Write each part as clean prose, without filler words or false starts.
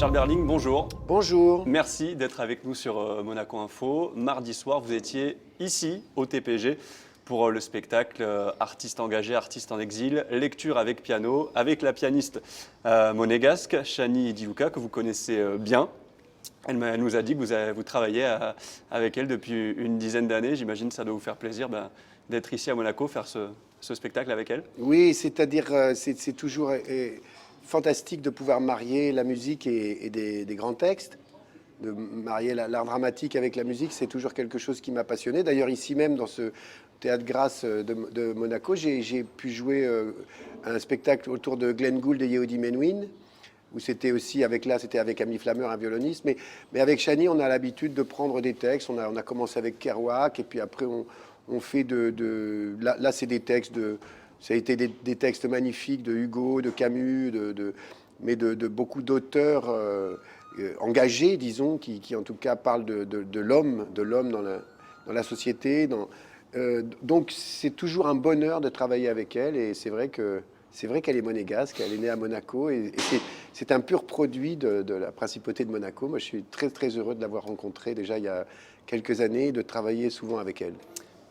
Charles Berling, bonjour. Bonjour. Merci d'être avec nous sur Monaco Info. Mardi soir, vous étiez ici, au TPG, pour le spectacle Artistes engagés, artistes en exil, lecture avec piano, avec la pianiste monégasque, Chani Dilouka, que vous connaissez bien. Elle nous a dit que vous travaillez avec elle depuis une dizaine d'années. J'imagine que ça doit vous faire plaisir d'être ici à Monaco, faire ce spectacle avec elle. Oui, c'est-à-dire, c'est toujours fantastique de pouvoir marier la musique et des grands textes. De marier l'art dramatique avec la musique, c'est toujours quelque chose qui m'a passionné. D'ailleurs, ici même, dans ce théâtre Grasse de Monaco, j'ai pu jouer un spectacle autour de Glenn Gould et Yehudi Menuhin, où c'était aussi c'était avec Ami Flammer, un violoniste. Mais avec Chani, on a l'habitude de prendre des textes. On a commencé avec Kerouac, et puis après, on fait là, c'est des textes ça a été des textes magnifiques de Hugo, de Camus, mais de beaucoup d'auteurs engagés, disons, qui en tout cas parlent de l'homme dans la société. Donc c'est toujours un bonheur de travailler avec elle, et c'est vrai qu'elle est monégasque, elle est née à Monaco, et c'est un pur produit de la principauté de Monaco. Moi, je suis très très heureux de l'avoir rencontrée déjà il y a quelques années, et de travailler souvent avec elle.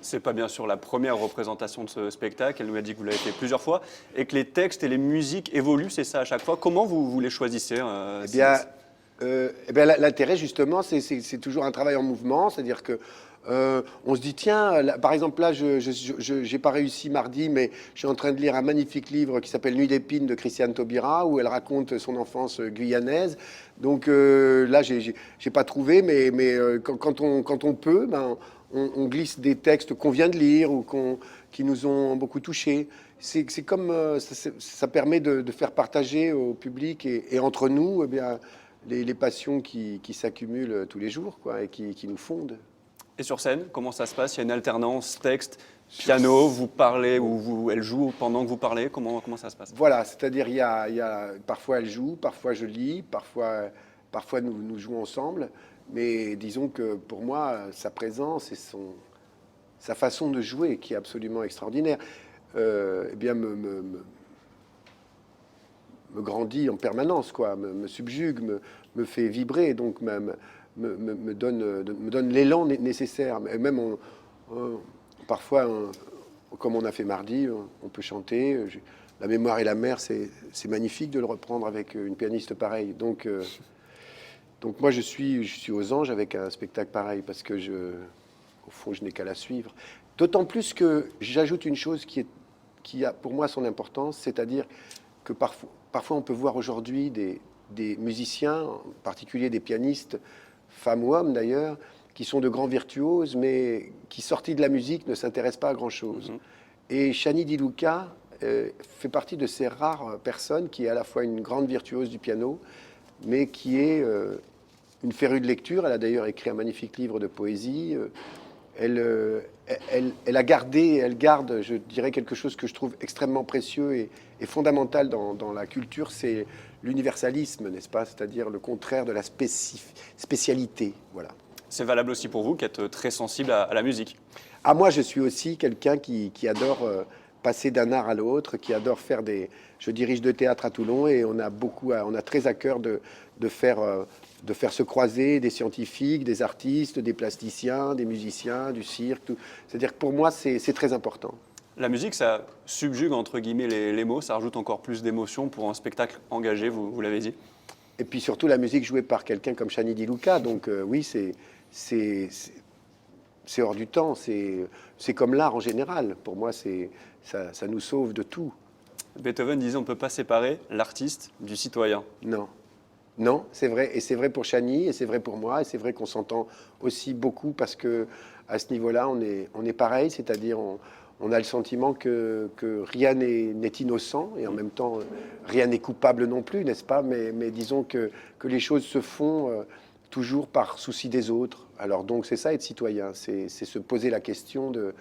C'est pas bien sûr la première représentation de ce spectacle. Elle nous a dit que vous l'avez fait plusieurs fois et que les textes et les musiques évoluent, c'est ça à chaque fois. Comment vous les choisissez L'intérêt, justement, c'est toujours un travail en mouvement. C'est-à-dire que on se dit, tiens, par exemple, là, je n'ai pas réussi mardi, mais je suis en train de lire un magnifique livre qui s'appelle Nuit d'épines de Christiane Taubira, où elle raconte son enfance guyanaise. Donc là, j'ai pas trouvé, mais quand on peut, on glisse des textes qu'on vient de lire ou qui nous ont beaucoup touchés. C'est comme ça permet de faire partager au public et entre nous, les passions qui s'accumulent tous les jours, quoi, et qui nous fondent. Et sur scène, comment ça se passe? Il y a une alternance texte, piano, vous parlez ou elle joue pendant que vous parlez. Comment ça se passe? Voilà, c'est-à-dire il y a parfois elle joue, parfois je lis, parfois nous jouons ensemble. Mais disons que pour moi, sa présence et sa façon de jouer, qui est absolument extraordinaire, me grandit en permanence, quoi, me subjugue, me fait vibrer, donc me donne l'élan nécessaire. Et même parfois, comme on a fait mardi, on peut chanter. La mémoire et la mer, c'est magnifique de le reprendre avec une pianiste pareille. Donc moi, je suis aux anges avec un spectacle pareil, parce que au fond, je n'ai qu'à la suivre. D'autant plus que j'ajoute une chose qui a pour moi son importance, c'est-à-dire que parfois on peut voir aujourd'hui des musiciens, en particulier des pianistes, femmes ou hommes d'ailleurs, qui sont de grands virtuoses, mais qui, sortis de la musique, ne s'intéressent pas à grand-chose. Et Chani Dilouka fait partie de ces rares personnes qui est à la fois une grande virtuose du piano, mais qui est une férue de lecture. Elle a d'ailleurs écrit un magnifique livre de poésie. Elle garde, je dirais, quelque chose que je trouve extrêmement précieux et fondamental dans la culture, c'est l'universalisme, n'est-ce pas? C'est-à-dire le contraire de la spécialité. Voilà. C'est valable aussi pour vous, qui êtes très sensible à la musique. Ah, moi, je suis aussi quelqu'un qui adore passer d'un art à l'autre, qui adore faire Je dirige deux théâtres à Toulon, et on a très à cœur de faire se croiser des scientifiques, des artistes, des plasticiens, des musiciens, du cirque. C'est-à-dire que pour moi, c'est très important. La musique, ça subjugue entre guillemets les mots, ça rajoute encore plus d'émotion pour un spectacle engagé, vous l'avez dit. Et puis surtout la musique jouée par quelqu'un comme Chani Dilouka. Donc oui, c'est hors du temps. C'est comme l'art en général. Pour moi, ça nous sauve de tout. Beethoven disait on ne peut pas séparer l'artiste du citoyen. Non, c'est vrai. Et c'est vrai pour Chani, et c'est vrai pour moi, et c'est vrai qu'on s'entend aussi beaucoup, parce que à ce niveau-là, on est pareil, c'est-à-dire on a le sentiment que rien n'est innocent, et en même temps, rien n'est coupable non plus, n'est-ce pas? Mais disons que les choses se font toujours par souci des autres. Alors donc c'est ça, être citoyen, c'est se poser la question de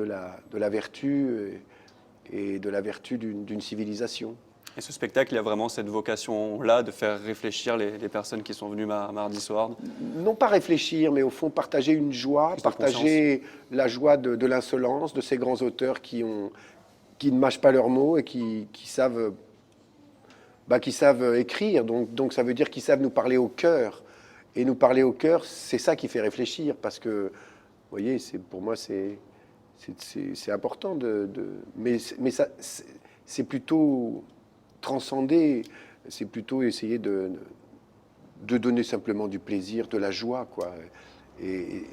la vertu et de la vertu d'une civilisation. Et ce spectacle, il y a vraiment cette vocation-là de faire réfléchir les personnes qui sont venues mardi soir? Non pas réfléchir, mais au fond partager une joie, partager la joie de l'insolence, de ces grands auteurs qui ne mâchent pas leurs mots et qui savent qui savent écrire, donc ça veut dire qu'ils savent nous parler au cœur. Et nous parler au cœur, c'est ça qui fait réfléchir, parce que, vous voyez, pour moi, c'est important mais ça, c'est plutôt transcender, c'est plutôt essayer de donner simplement du plaisir, de la joie, quoi. Et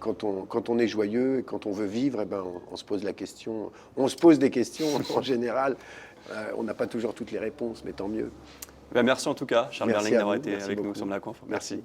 quand on est joyeux et quand on veut vivre, eh ben, on se pose la question, on se pose des questions en général. On n'a pas toujours toutes les réponses, mais tant mieux. Ben, merci en tout cas, Charles Merci Berling, à d'avoir vous, été merci avec nous beaucoup. sur Monaco Info. Merci.